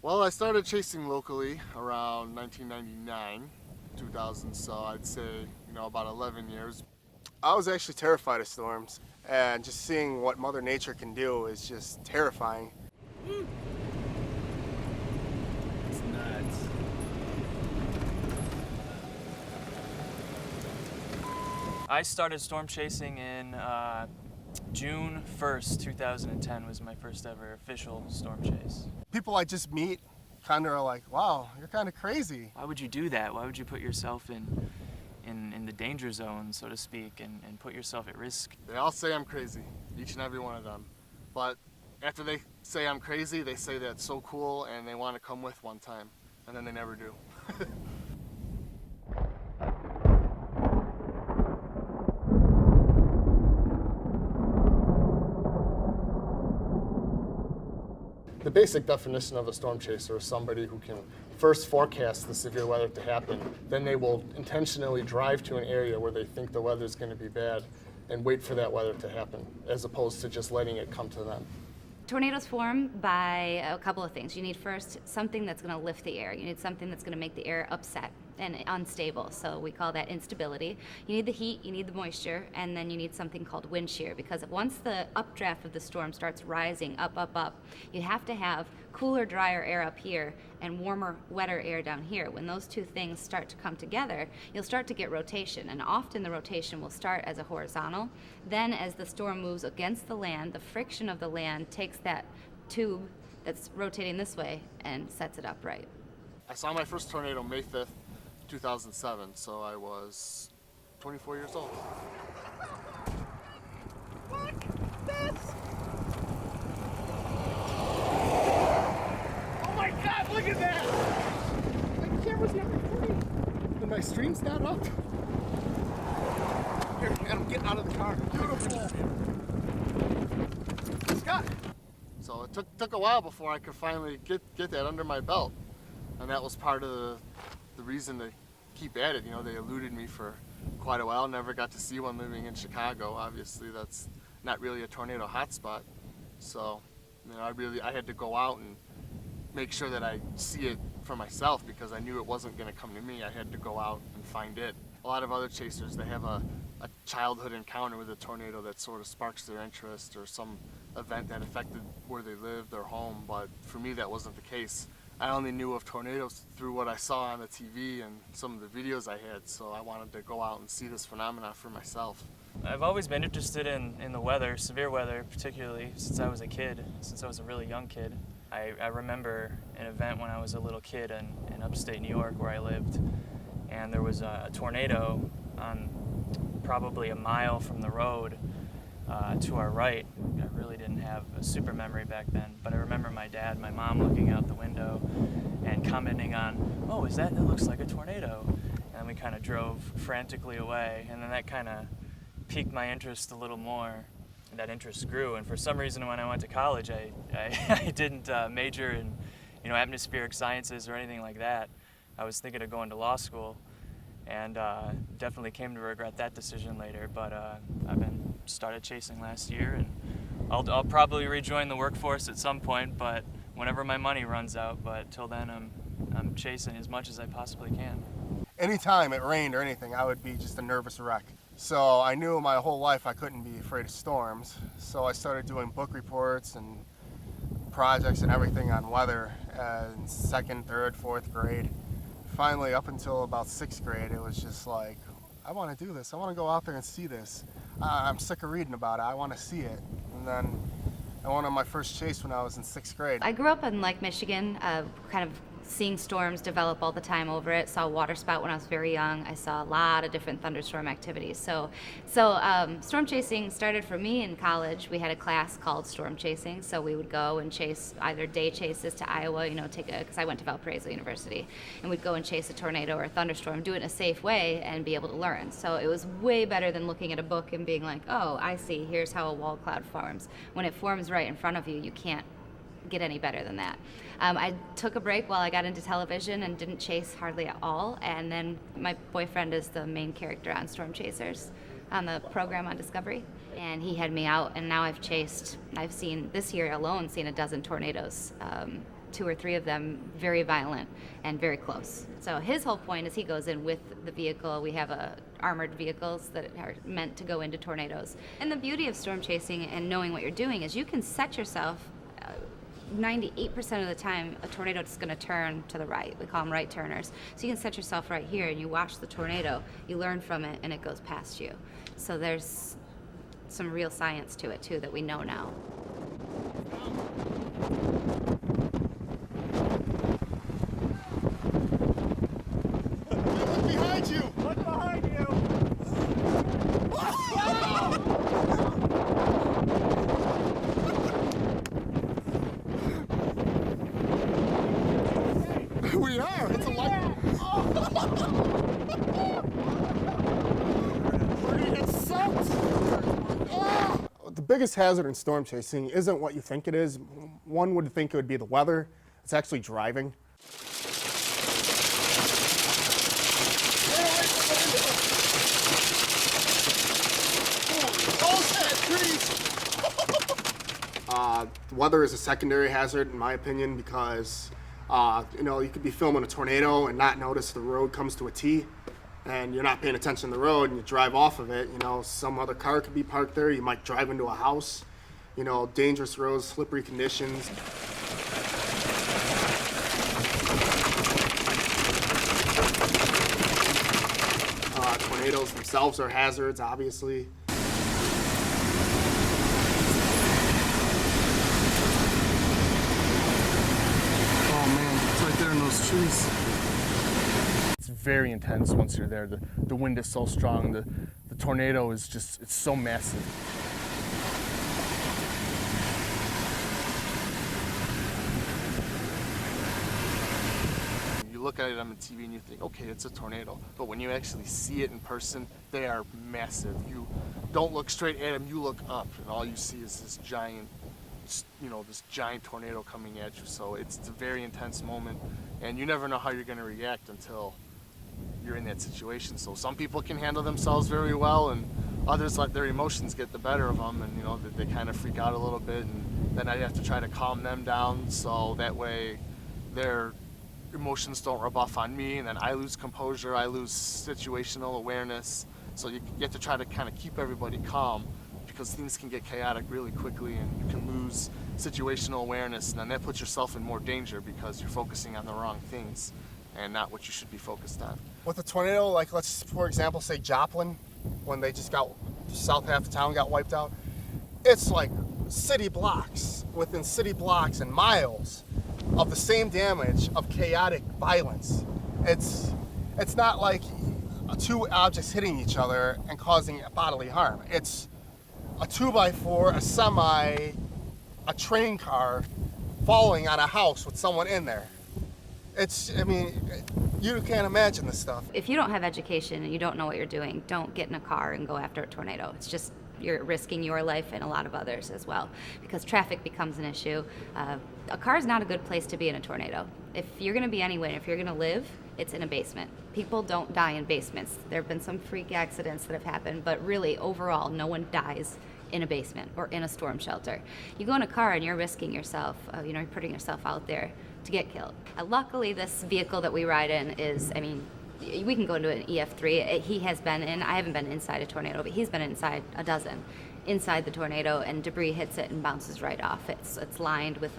Well, I started chasing locally around 1999, 2000, so I'd say, about 11 years. I was actually terrified of storms, and just seeing what Mother Nature can do is just terrifying. It's nuts. I started storm chasing in June 1st, 2010 was my first ever official storm chase. People I just meet kind of are like, wow, you're kind of crazy. Why would you do that? Why would you put yourself in the danger zone, so to speak, and put yourself at risk? They all say I'm crazy, each and every one of them. But after they say I'm crazy, they say that's so cool and they want to come with one time, and then they never do. The basic definition of a storm chaser is somebody who can first forecast the severe weather to happen, then they will intentionally drive to an area where they think the weather is going to be bad and wait for that weather to happen, as opposed to just letting it come to them. Tornadoes form by a couple of things. You need first something that's going to lift the air. You need something that's going to make the air upset and unstable. So we call that instability. You need the heat, you need the moisture, and then you need something called wind shear, because once the updraft of the storm starts rising up, you have to have cooler, drier air up here and warmer, wetter air down here. When those two things start to come together, you'll start to get rotation, and often the rotation will start as a horizontal. Then as the storm moves against the land, the friction of the land takes that tube that's rotating this way and sets it upright. I saw my first tornado May 5th, 2007, so I was 24 years old. Look! This! Oh my god, look at that! My camera's not recording. And my stream's not up. Here, I'm getting out of the car. Beautiful. Scott! So it took a while before I could finally get that under my belt. And that was part of the reason to keep at it. They eluded me for quite a while. Never got to see one living in Chicago. Obviously, that's not really a tornado hotspot. So, I had to go out and make sure that I see it for myself, because I knew it wasn't going to come to me. I had to go out and find it. A lot of other chasers, they have a childhood encounter with a tornado that sort of sparks their interest, or some event that affected where they live, their home. But for me, that wasn't the case. I only knew of tornadoes through what I saw on the TV and some of the videos I had, so I wanted to go out and see this phenomenon for myself. I've always been interested in the weather, severe weather particularly, since I was a kid, since I was a really young kid. I remember an event when I was a little kid in upstate New York where I lived, and there was a tornado on probably a mile from the road to our right. I really didn't have a super memory back then, but I remember my dad and my mom looking out the window and commenting on, oh, that looks like a tornado. And we kind of drove frantically away, and then that kind of piqued my interest a little more. And that interest grew, and for some reason when I went to college, I didn't major in atmospheric sciences or anything like that. I was thinking of going to law school, and definitely came to regret that decision later, but I've been started chasing last year, and I'll probably rejoin the workforce at some point, but whenever my money runs out. But till then, I'm chasing as much as I possibly can. Anytime it rained or anything, I would be just a nervous wreck. So I knew my whole life I couldn't be afraid of storms. So I started doing book reports and projects and everything on weather in 2nd, 3rd, 4th grade. Finally, up until about 6th grade, it was just like, I want to do this. I want to go out there and see this. I'm sick of reading about it. I want to see it. And then I went on my first chase when I was in 6th grade. I grew up in Lake Michigan, kind of seeing storms develop all the time over it. Saw water spout when I was very young. I saw a lot of different thunderstorm activities. So storm chasing started for me in college. We had a class called storm chasing, so we would go and chase either day chases to Iowa, because I went to Valparaiso University, and we'd go and chase a tornado or a thunderstorm, do it in a safe way, and be able to learn. So it was way better than looking at a book and being like, oh, I see, here's how a wall cloud forms. When it forms right in front of you, you can't get any better than that. I took a break while I got into television and didn't chase hardly at all, and then my boyfriend is the main character on Storm Chasers on the program on Discovery, And he had me out, and now I've seen this year alone, seen a dozen tornadoes. 2 or 3 of them very violent and very close. So his whole point is he goes in with the vehicle. We have armored vehicles that are meant to go into tornadoes. And the beauty of storm chasing and knowing what you're doing is you can set yourself 98% of the time, a tornado is going to turn to the right. We call them right turners. So you can set yourself right here and you watch the tornado, you learn from it, and it goes past you. So there's some real science to it too that we know now. Look behind you! Look behind you! We are! It's a light! We're gonna get soaked! The biggest hazard in storm chasing isn't what you think it is. One would think it would be the weather. It's actually driving. Weather is a secondary hazard, in my opinion, because you could be filming a tornado and not notice the road comes to a T, and you're not paying attention to the road, and you drive off of it. Some other car could be parked there. You might drive into a house. Dangerous roads, slippery conditions. Tornadoes themselves are hazards, obviously. There in those trees. It's very intense once you're there. The wind is so strong. The tornado is it's so massive. You look at it on the TV and you think, okay, it's a tornado. But when you actually see it in person, they are massive. You don't look straight at them, you look up, and all you see is this giant tornado coming at you. So it's a very intense moment, and you never know how you're going to react until you're in that situation. So some people can handle themselves very well, and others let their emotions get the better of them, and they kind of freak out a little bit, and then I have to try to calm them down so that way their emotions don't rub off on me, and then I lose composure, I lose situational awareness. So you have to try to kind of keep everybody calm, because things can get chaotic really quickly and you can lose situational awareness, and then that puts yourself in more danger because you're focusing on the wrong things and not what you should be focused on. With a tornado, like let's for example say Joplin, when they just got south half of town got wiped out, it's like city blocks within city blocks and miles of the same damage of chaotic violence. It's not like 2 objects hitting each other and causing bodily harm. It's a 2x4, a semi, a train car falling on a house with someone in there. You can't imagine this stuff. If you don't have education and you don't know what you're doing, don't get in a car and go after a tornado. It's just, you're risking your life and a lot of others as well, because traffic becomes an issue. A car is not a good place to be in a tornado. If you're going to be anywhere, if you're going to live, it's in a basement. People don't die in basements. There have been some freak accidents that have happened, but really, overall, no one dies in a basement or in a storm shelter. You go in a car and you're risking yourself, you're putting yourself out there to get killed. Luckily, this vehicle that we ride in is, we can go into an EF3. He has been in, I haven't been inside a tornado, but he's been inside a dozen. Inside the tornado, and debris hits it and bounces right off. It's lined with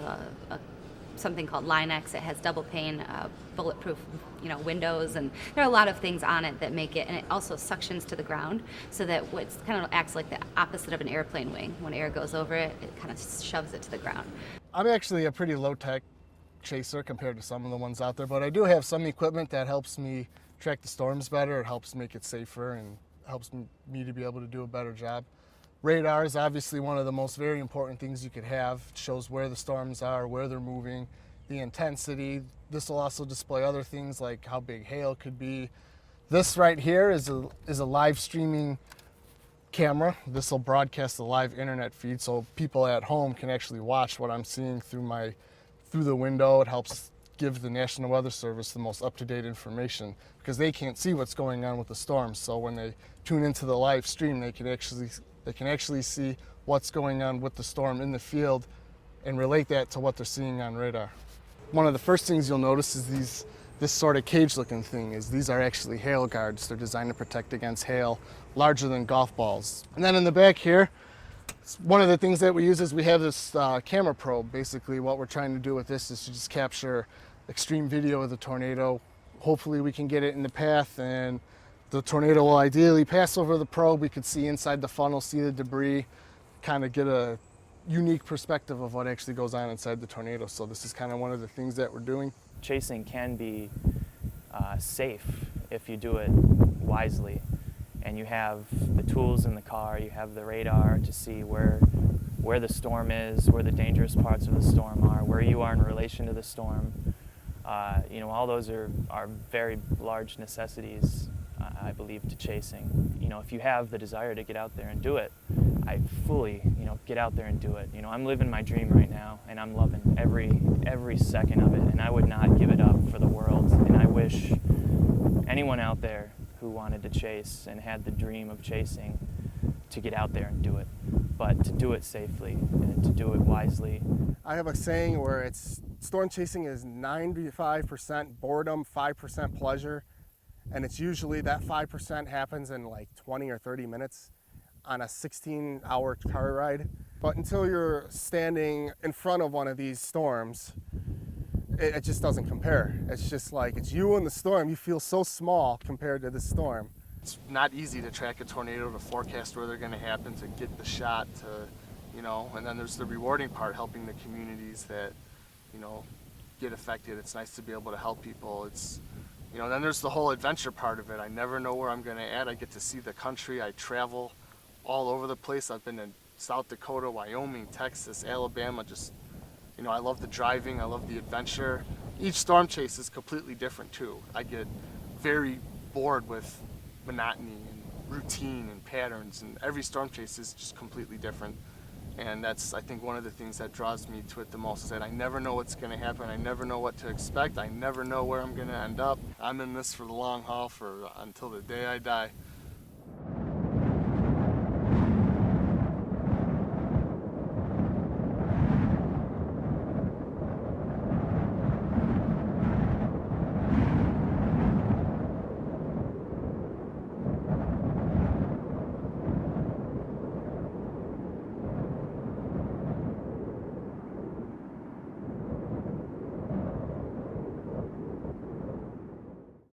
something called Line-X. It has double pane, bulletproof, windows, and there are a lot of things on it that make it, and it also suctions to the ground, so that it kind of acts like the opposite of an airplane wing. When air goes over it, it kind of shoves it to the ground. I'm actually a pretty low-tech chaser compared to some of the ones out there, but I do have some equipment that helps me track the storms better. It helps make it safer and helps me to be able to do a better job. Radar is obviously one of the most very important things you could have. It shows where the storms are, where they're moving, the intensity. This will also display other things like how big hail could be. This right here is a live streaming camera. This will broadcast the live internet feed, so people at home can actually watch what I'm seeing through the window. It helps give the National Weather Service the most up-to-date information, because they can't see what's going on with the storms. So when they tune into the live stream, they can actually They can actually see what's going on with the storm in the field and relate that to what they're seeing on radar. One of the first things you'll notice is this sort of cage-looking thing. These are actually hail guards. They're designed to protect against hail, larger than golf balls. And then in the back here, one of the things that we use is we have this camera probe. Basically, what we're trying to do with this is to just capture extreme video of the tornado. Hopefully we can get it in the path, and the tornado will ideally pass over the probe. We could see inside the funnel, see the debris, kind of get a unique perspective of what actually goes on inside the tornado. So this is kind of one of the things that we're doing. Chasing can be safe if you do it wisely, and you have the tools in the car, you have the radar to see where the storm is, where the dangerous parts of the storm are, where you are in relation to the storm. You know, all those are very large necessities, I believe, to chasing. You know, if you have the desire to get out there and do it, I fully, you know, get out there and do it. You know, I'm living my dream right now, and I'm loving every second of it, and I would not give it up for the world. And I wish anyone out there who wanted to chase and had the dream of chasing to get out there and do it, but to do it safely and to do it wisely. I have a saying where it's storm chasing is 95% boredom, 5% pleasure, and it's usually that 5% happens in like 20 or 30 minutes on a 16-hour car ride. But until you're standing in front of one of these storms, it just doesn't compare. It's just like, it's you and the storm. You feel so small compared to the storm. It's not easy to track a tornado, to forecast where they're going to happen, to get the shot, to, you know, and then there's the rewarding part, helping the communities that, you know, get affected. It's nice to be able to help people. It's, you know, then there's the whole adventure part of it. I never know where I'm going to at. I get to see the country. I travel all over the place. I've been in South Dakota, Wyoming, Texas, Alabama. Just, you know, I love the driving. I love the adventure. Each storm chase is completely different too. I get very bored with monotony and routine and patterns, and every storm chase is just completely different. And that's, I think, one of the things that draws me to it the most, is that I never know what's going to happen. I never know what to expect. I never know where I'm going to end up. I'm in this for the long haul, until the day I die.